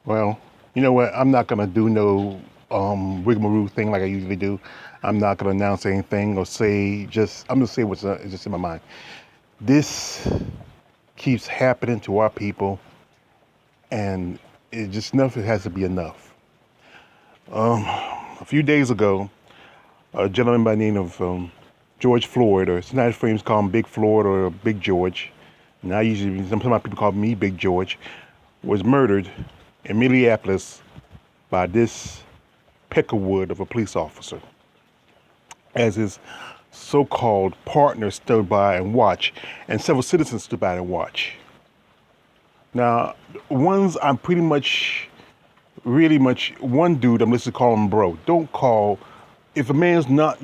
Well, you know what? I'm not gonna do no rigmarole thing like I usually do. I'm not gonna announce anything or say just. I'm gonna say what's just in my mind. This keeps happening to our people, and it just enough. It has to be enough. A few days ago, a gentleman by the name of George Floyd, or sometimes friends call him Big Floyd or Big George. And I usually, some people call me Big George, was murdered in Minneapolis by this peckerwood of a police officer, as his so-called partner stood by and watched, and several citizens stood by and watched. Now, ones I'm pretty much, really much, one dude I'm listening to call him bro. Don't call, if a man's not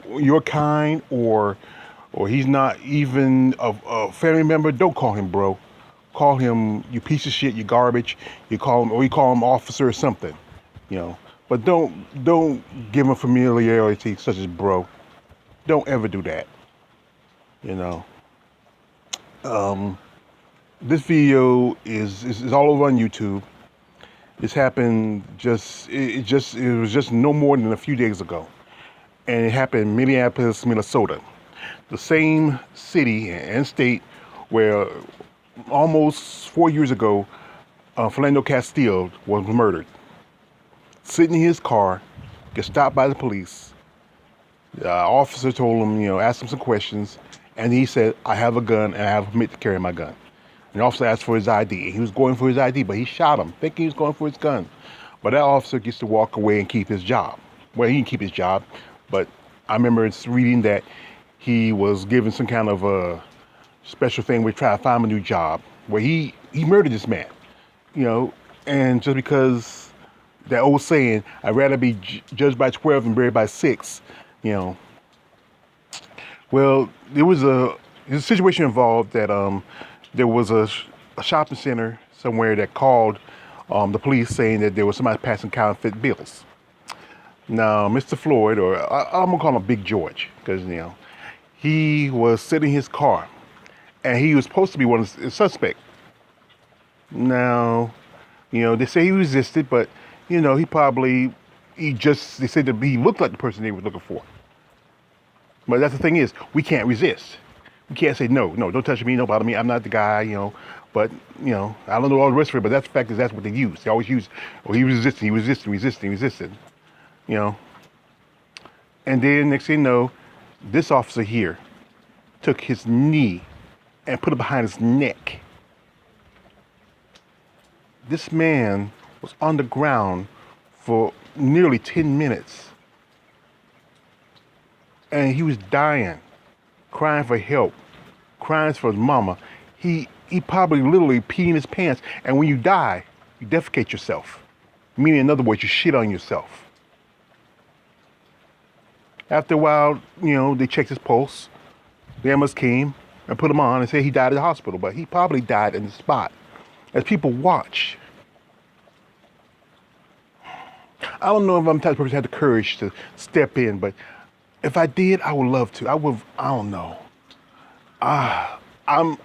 your kind, or he's not even a family member, don't call him bro. Call him you piece of shit, you garbage. You call him, or you call him officer or something, you know. But don't give him familiarity such as bro. Don't ever do that. You know. Um, this video is all over on YouTube. This happened it was just no more than a few days ago, and it happened in Minneapolis, Minnesota, the same city and state where almost 4 years ago, Philando Castile was murdered. Sitting in his car, gets stopped by the police. The officer told him, asked him some questions, and he said, "I have a gun and I have a permit to carry my gun." And the officer asked for his ID. He was going for his ID, but he shot him, thinking he was going for his gun. But that officer gets to walk away and keep his job. Well, he can keep his job, but I remember reading that he was given some kind of a special thing where he tried to find him a new job, where he murdered this man, and just because that old saying, "I'd rather be judged by 12 than buried by 6," you know. Well, there's a situation involved that there was a shopping center somewhere that called the police saying that there was somebody passing counterfeit bills. Now, Mr. Floyd, or I'm gonna call him Big George, because he was sitting in his car, and he was supposed to be one of the suspects. Now, they say he resisted, but he probably they said that he looked like the person they were looking for. But that's the thing is, we can't resist. We can't say no, no, don't touch me, don't bother me. I'm not the guy, But I don't know all the rest of it. But that's the fact is that's what they use. They always use, oh, he was resisting, he was resisting, resisting, resisting. And then next thing you know, this officer here took his knee and put it behind his neck. This man was on the ground for nearly 10 minutes. And he was dying, crying for help, crying for his mama. He probably literally peed in his pants. And when you die, you defecate yourself. Meaning, in other words, you shit on yourself. After a while, they checked his pulse. The ambulance came and put him on and said he died at the hospital. But he probably died in the spot. As people watch, I don't know if I'm the type of person who had the courage to step in, but if I did, I would love to. I don't know. I'm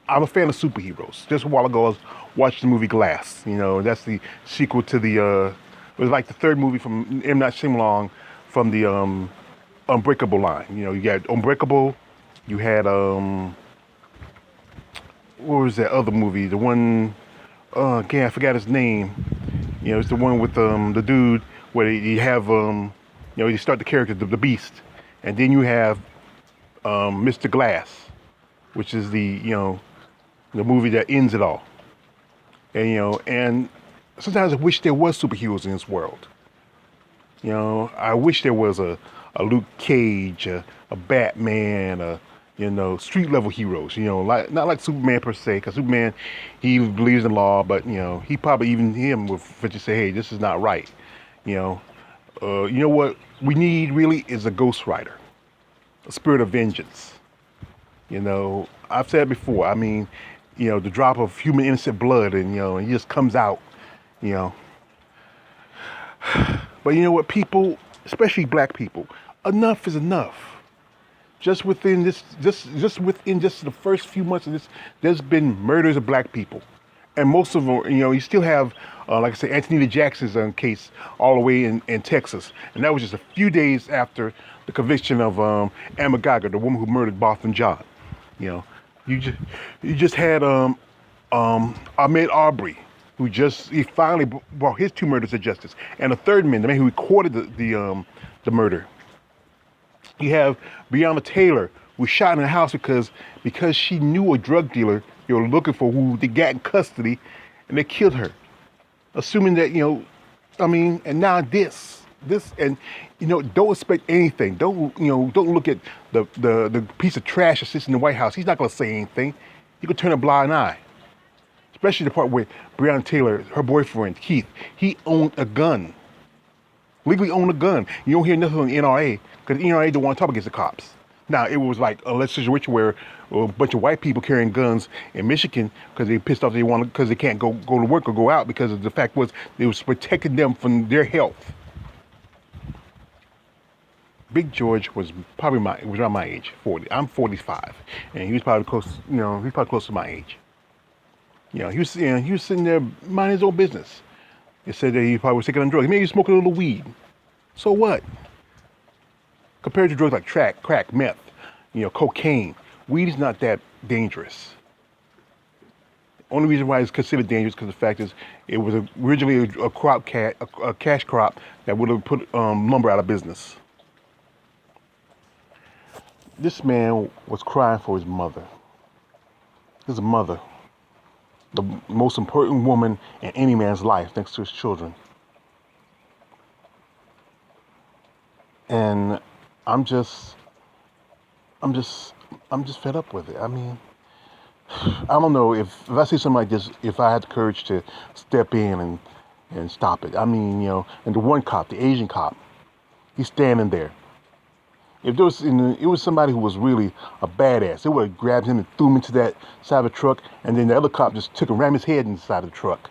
a fan of superheroes. Just a while ago, I was watching the movie Glass. That's the sequel to it was like the third movie from M. Night Shyamalan from the Unbreakable line. You got Unbreakable, you had, what was that other movie? The one, again, I forgot his name. It's the one with the dude where you have, you start the character, the Beast. And then you have Mr. Glass, which is the movie that ends it all. And sometimes I wish there was superheroes in this world. I wish there was a Luke Cage, a Batman, street level heroes. Like not like Superman per se, because Superman, he believes in law, but he probably even him would just say, hey, this is not right. You know what we need really is a Ghost Rider, a spirit of vengeance. I've said it before. I mean, the drop of human innocent blood, and it just comes out. But you know what, people, especially black people, enough is enough. Just within the first few months of this, there's been murders of black people, and most of them, you still have, like I said, Antonina Jackson's case all the way in Texas, and that was just a few days after the conviction of Amber Geiger, the woman who murdered Boston John. You know, you just you just had Ahmaud Arbery, who just he finally brought his two murders to justice, and a third man, the man who recorded the murder. You have Breonna Taylor, who was shot in the house because she knew a drug dealer they were looking for, who they got in custody, and they killed her, assuming that and now this, and don't expect anything. Don't look at the piece of trash that sits in the White House. He's not going to say anything. He could turn a blind eye, especially the part where Breonna Taylor, her boyfriend Keith, he owned a gun, legally owned a gun. You don't hear nothing on the NRA because the NRA don't want to talk against the cops. Now it was like a situation where a bunch of white people carrying guns in Michigan because they pissed off because they can't go to work or go out because of the fact was it was protecting them from their health. Big George was probably was around my age, 40. I'm 45, and he was probably close. He's probably close to my age. He was sitting there minding his own business. It said that he probably was taking on drugs. Maybe he was smoking a little weed. So what? Compared to drugs like crack, meth, cocaine, weed is not that dangerous. Only reason why it's considered dangerous because the fact is it was originally a cash crop that would have put lumber out of business. This man was crying for his mother. His mother, the most important woman in any man's life next to his children. And I'm just fed up with it. I mean, I don't know if I see something like this, if I had the courage to step in and stop it. I mean, and the one cop, the Asian cop, he's standing there. If there was, it was somebody who was really a badass, they would have grabbed him and threw him into that side of the truck, and then the other cop just took and rammed his head inside of the truck.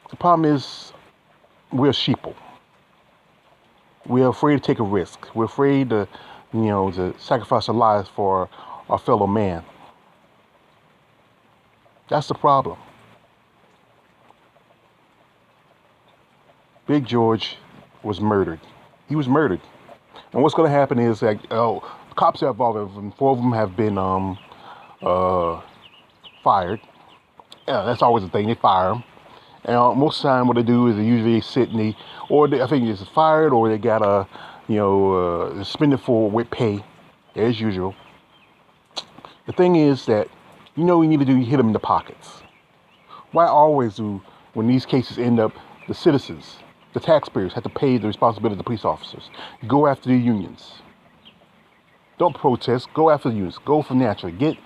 The problem is, we're sheeple. We're afraid to take a risk. We're afraid to sacrifice our lives for our fellow man. That's the problem. Big George was murdered. He was murdered. And what's going to happen is that cops are involved. And 4 of them have been fired. Yeah, that's always the thing. They fire them. And most of the time, what they do is they usually sit in I think it's fired or they got suspended with pay, as usual. The thing is that you need to do, you hit them in the pockets. Why always when these cases end up, the citizens, the taxpayers have to pay the responsibility of the police officers? Go after the unions. Don't protest. Go after the unions. Go financially. Get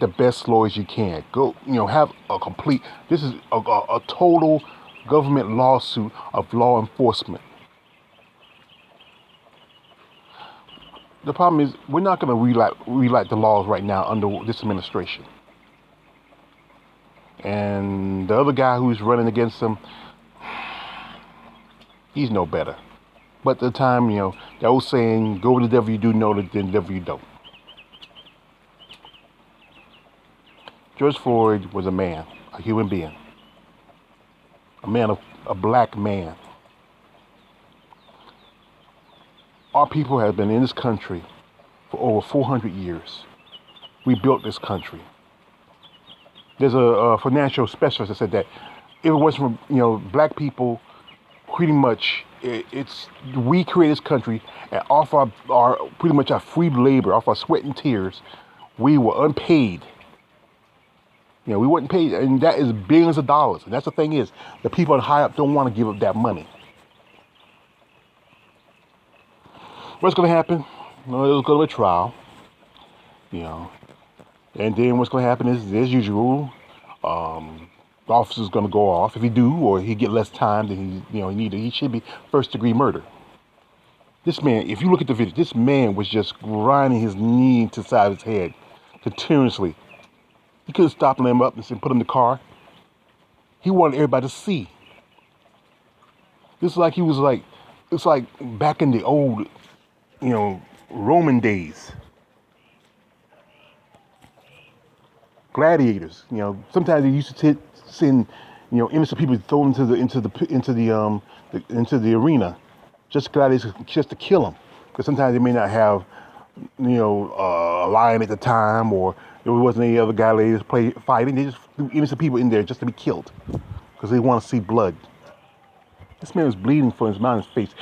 the best lawyers you can. Go, have a complete. This is a total government lawsuit of law enforcement. The problem is we're not going to rewrite the laws right now under this administration. And the other guy who's running against them, he's no better. But at the time, the old saying, go with the devil you do know, the devil you don't. George Floyd was a man, a human being. A black man. Our people have been in this country for over 400 years. We built this country. There's a financial specialist that said that if it wasn't for, black people, pretty much, we created this country, and off our pretty much our free labor, off our sweat and tears, we were unpaid. We weren't paid, and that is billions of dollars. And that's the thing is, the people high up don't want to give up that money. What's going to happen? It'll go to a trial, and then what's going to happen is, as usual, the officer's going to go off. If he do, or he get less time than he should be first degree murder. This man, if you look at the video, this man was just grinding his knee into the side of his head continuously. He could have stopped him up and said, put him in the car. He wanted everybody to see. It's like back in the old, Roman days. gladiators. Sometimes they used to send, innocent people thrown into the arena, just gladiators, just to kill them. Because sometimes they may not have, a lion at the time, or there wasn't any other gladiators fighting. They just threw innocent people in there just to be killed, because they want to see blood. This man was bleeding from his mouth and his face.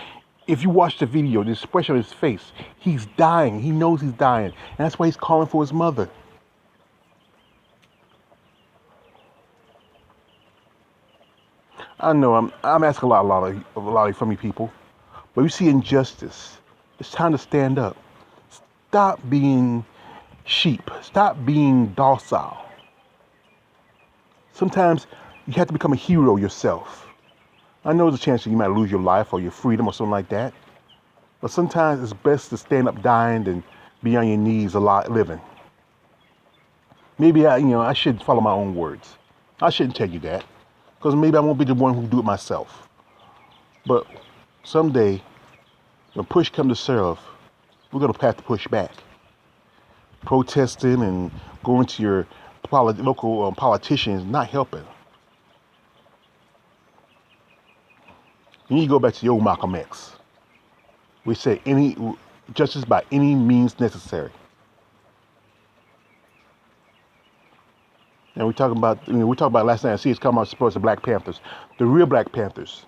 If you watch the video, the expression on his face, he's dying. He knows he's dying, and that's why he's calling for his mother. I know I'm asking a lot of from you people, but you see injustice. It's time to stand up. Stop being sheep. Stop being docile. Sometimes you have to become a hero yourself. I know there's a chance that you might lose your life or your freedom or something like that, but sometimes it's best to stand up dying than be on your knees a lot living. Maybe I should follow my own words. I shouldn't tell you that, because maybe I won't be the one who do it myself. But someday, when push comes to shove, we're going to have to push back. Protesting and going to your local politicians not helping. You need to go back to the old Malcolm X. We say justice by any means necessary. And we talking about last night. I see it's coming out supposed to Black Panthers, the real Black Panthers,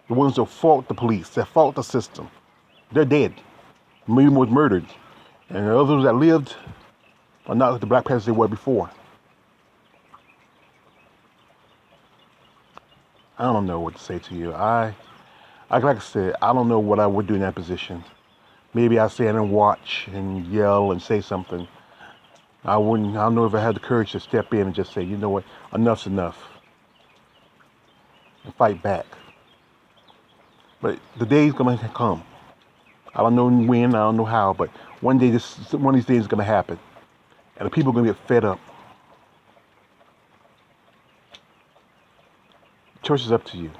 the ones that fought the police, that fought the system. They're dead. Many was murdered, and the others that lived are not the Black Panthers they were before. I don't know what to say to you. Like I said, I don't know what I would do in that position. Maybe I stand and watch and yell and say something. I don't know if I had the courage to step in and just say, you know what, enough's enough, and fight back. But the day's gonna come. I don't know when, I don't know how, but one of these days is gonna happen, and the people are gonna get fed up. Choice is up to you.